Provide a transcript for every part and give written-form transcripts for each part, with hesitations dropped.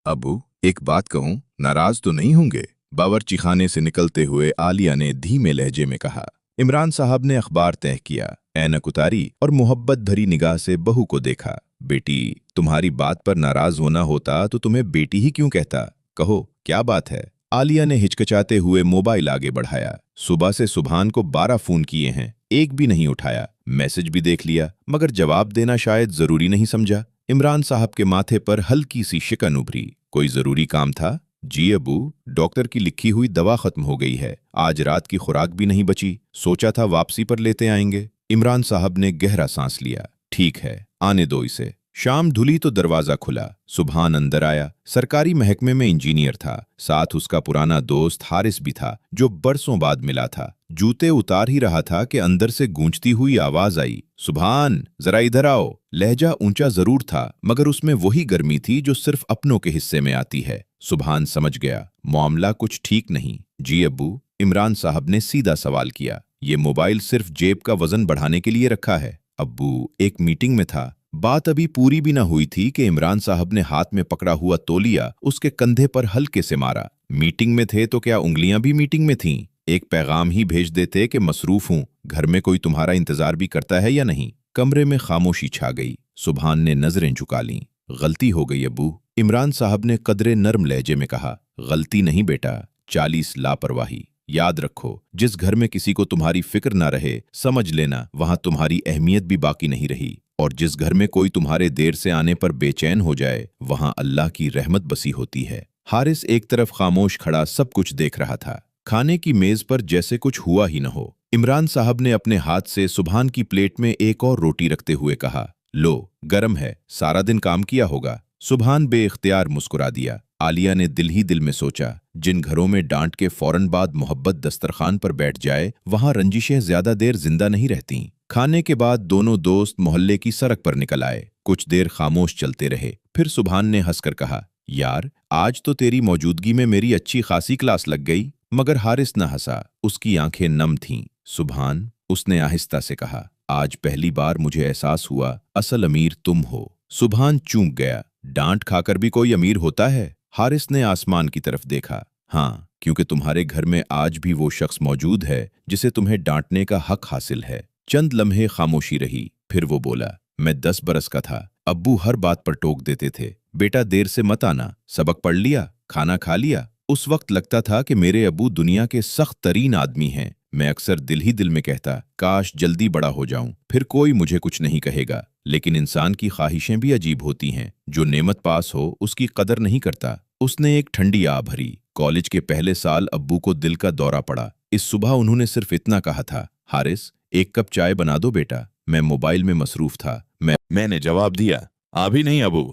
अबू, एक बात कहूं, नाराज तो नहीं होंगे? बावर्चीखाने से निकलते हुए आलिया ने धीमे लहजे में कहा। इमरान साहब ने अखबार तह किया, ऐनक उतारी और मोहब्बत भरी निगाह से बहू को देखा। बेटी, तुम्हारी बात पर नाराज होना होता तो तुम्हें बेटी ही क्यों कहता? कहो, क्या बात है? आलिया ने हिचकिचाते हुए मोबाइल आगे बढ़ाया। सुबह से सुभान को 12 फोन किए हैं, एक भी नहीं उठाया। मैसेज भी देख लिया, मगर जवाब देना शायद जरूरी नहीं समझा। इमरान साहब के माथे पर हल्की सी शिकन उभरी। कोई जरूरी काम था? जी अबू, डॉक्टर की लिखी हुई दवा खत्म हो गई है। आज रात की खुराक भी नहीं बची, सोचा था वापसी पर लेते आएंगे। इमरान साहब ने गहरा सांस लिया। ठीक है, आने दो इसे। शाम ढुली तो दरवाजा खुला। सुभान अंदर आया। सरकारी महकमे में इंजीनियर था। साथ उसका पुराना दोस्त हारिस भी था, जो बरसों बाद मिला था। जूते उतार ही रहा था कि अंदर से गूंजती हुई आवाज आई, सुभान, जरा इधर आओ। लहजा ऊंचा जरूर था, मगर उसमें वही गर्मी थी जो सिर्फ अपनों के हिस्से में आती है। सुभान समझ गया, मामला कुछ ठीक नहीं। जी अब्बू, इमरान साहब ने सीधा सवाल किया। ये मोबाइल सिर्फ जेब का वजन बढ़ाने के लिए रखा है। अब्बू, एक मीटिंग में था। बात अभी पूरी भी न हुई थी कि इमरान साहब ने हाथ में पकड़ा हुआ तौलिया उसके कंधे पर हल्के से मारा। मीटिंग में थे तो क्या उंगलियां भी मीटिंग में थीं? एक पैगाम ही भेज देते कि मसरूफ हूं, घर में कोई तुम्हारा इंतजार भी करता है या नहीं। कमरे में खामोशी छा गई। सुभान ने नजरें झुका लीं। गलती हो गई अब्बू, इमरान साहब ने कदरे नर्म लहजे में कहा। गलती नहीं बेटा, 40 लापरवाही। याद रखो, जिस घर में किसी को तुम्हारी फिक्र ना रहे, समझ लेना वहां तुम्हारी अहमियत भी बाकी नहीं रही। और जिस घर में कोई तुम्हारे देर से आने पर बेचैन हो जाए, वहां अल्लाह की रहमत बसी होती है। हारिस एक तरफ खामोश खड़ा सब कुछ देख रहा था। खाने की मेज पर जैसे कुछ हुआ ही न हो। इमरान साहब ने अपने हाथ से सुभान की प्लेट में एक और रोटी रखते हुए कहा, लो, गरम है, सारा दिन काम किया होगा। सुभान बेइख्तियार मुस्कुरा दिया। आलिया ने दिल ही दिल में सोचा, जिन घरों में डांट के फौरन बाद मोहब्बत दस्तरखान पर बैठ जाए, वहां रंजिशें ज्यादा देर जिंदा नहीं रहती। खाने के बाद दोनों दोस्त मोहल्ले की सड़क पर निकल आए। कुछ देर खामोश चलते रहे। फिर सुभान ने हंसकर कहा, यार, आज तो तेरी मौजूदगी में मेरी अच्छी खासी क्लास लग गई। मगर हारिस न हंसा, उसकी आंखें नम थीं। सुभान, उसने आहिस्ता से कहा, आज पहली बार मुझे एहसास हुआ असल अमीर तुम हो। सुभान चूक गया। डांट खाकर भी कोई अमीर होता है? हारिस ने आसमान की तरफ देखा। हाँ, क्योंकि तुम्हारे घर में आज भी वो शख्स मौजूद है जिसे तुम्हें डांटने का हक हासिल है। चंद लम्हे खामोशी रही। फिर वो बोला, मैं 10 बरस का था। अब्बू हर बात पर टोक देते थे, बेटा देर से मत आना, सबक पढ़ लिया, खाना खा लिया। उस वक्त लगता था कि मेरे अब्बू दुनिया के सख्त तरीन आदमी हैं। मैं अक्सर दिल ही दिल में कहता, काश जल्दी बड़ा हो जाऊं, फिर कोई मुझे कुछ नहीं कहेगा। लेकिन इंसान की ख्वाहिशें भी अजीब होती हैं। जो नेमत पास हो उसकी कदर नहीं करता। उसने एक ठंडी आ भरी। कॉलेज के पहले साल अब्बू को दिल का दौरा पड़ा। इस सुबह उन्होंने सिर्फ इतना कहा था, हारिस, एक कप चाय बना दो बेटा। मैं मोबाइल में मसरूफ था। मैंने जवाब दिया, अभी नहीं अबू।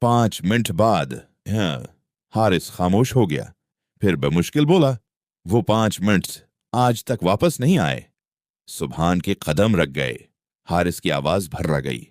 5 मिनट बाद हाँ। हारिस खामोश हो गया। फिर बमुश्किल बोला, वो 5 मिनट आज तक वापस नहीं आए। सुभान के कदम रख गए। हारिस की आवाज भर्रा गई।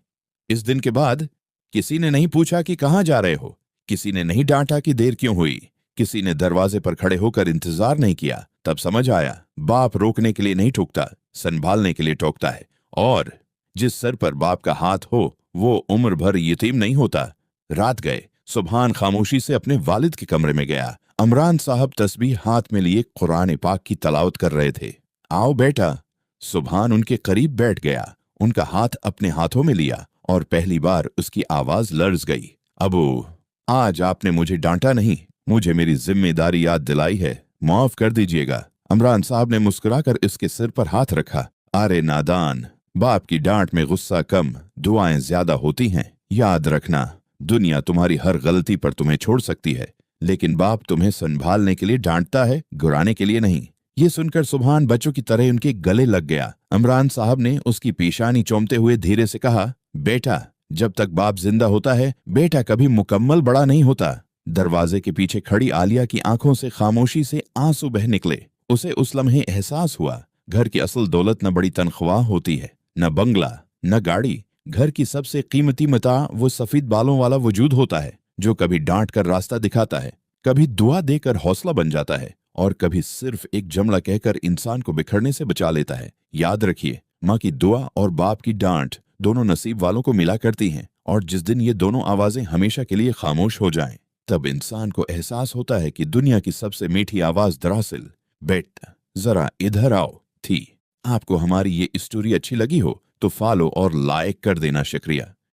इस दिन के बाद किसी ने नहीं पूछा कि कहाँ जा रहे हो। किसी ने नहीं डांटा कि देर क्यों हुई। किसी ने दरवाजे पर खड़े होकर इंतजार नहीं किया। तब समझ आया, बाप रोकने के लिए नहीं ठोकता, संभालने के लिए टोकता है। और जिस सर पर बाप का हाथ हो, वो उम्र भर यतीम नहीं होता। रात गए। सुभान खामोशी से अपने वालिद के कमरे में गया। इमरान साहब तस्बीह हाथ में लिए कुरान पाक की तलावत कर रहे थे। आओ बेटा। सुभान उनके करीब बैठ गया। उनका हाथ अपने हाथों में लिया और पहली बार उसकी आवाज लर्ज गई। अबू, आज आपने मुझे डांटा नहीं, मुझे मेरी जिम्मेदारी याद दिलाई है, माफ कर दीजिएगा। इमरान साहब ने मुस्कुराकर इसके सिर पर हाथ रखा। अरे नादान, बाप की डांट में गुस्सा कम, दुआएं ज्यादा होती हैं। याद रखना, दुनिया तुम्हारी हर गलती पर तुम्हें छोड़ सकती है, लेकिन बाप तुम्हें संभालने के लिए डांटता है, गुराने के लिए नहीं। ये सुनकर सुभान बच्चों की तरह उनके गले लग गया। इमरान साहब ने उसकी पेशानी चूमते हुए धीरे से कहा, बेटा, जब तक बाप जिंदा होता है, बेटा कभी मुकम्मल बड़ा नहीं होता। दरवाजे के पीछे खड़ी आलिया की आंखों से खामोशी से आंसू बह निकले। उसे उस लम्हे एहसास हुआ, घर की असल दौलत न बड़ी तनख्वाह होती है, न बंगला, न गाड़ी। घर की सबसे कीमती मता वो सफेद बालों वाला वजूद होता है, जो कभी डांट कर रास्ता दिखाता है, कभी दुआ देकर हौसला बन जाता है, और कभी सिर्फ एक जमला कहकर इंसान को बिखरने से बचा लेता है। याद रखिए, माँ की दुआ और बाप की डांट दोनों नसीब वालों को मिला करती हैं, और जिस दिन ये दोनों आवाजें हमेशा के लिए खामोश हो जाएं, तब इंसान को एहसास होता है कि दुनिया की सबसे मीठी आवाज दरअसल बेटा जरा इधर आओ थी। आपको हमारी ये स्टोरी अच्छी लगी हो तो फॉलो और लाइक कर देना। शुक्रिया।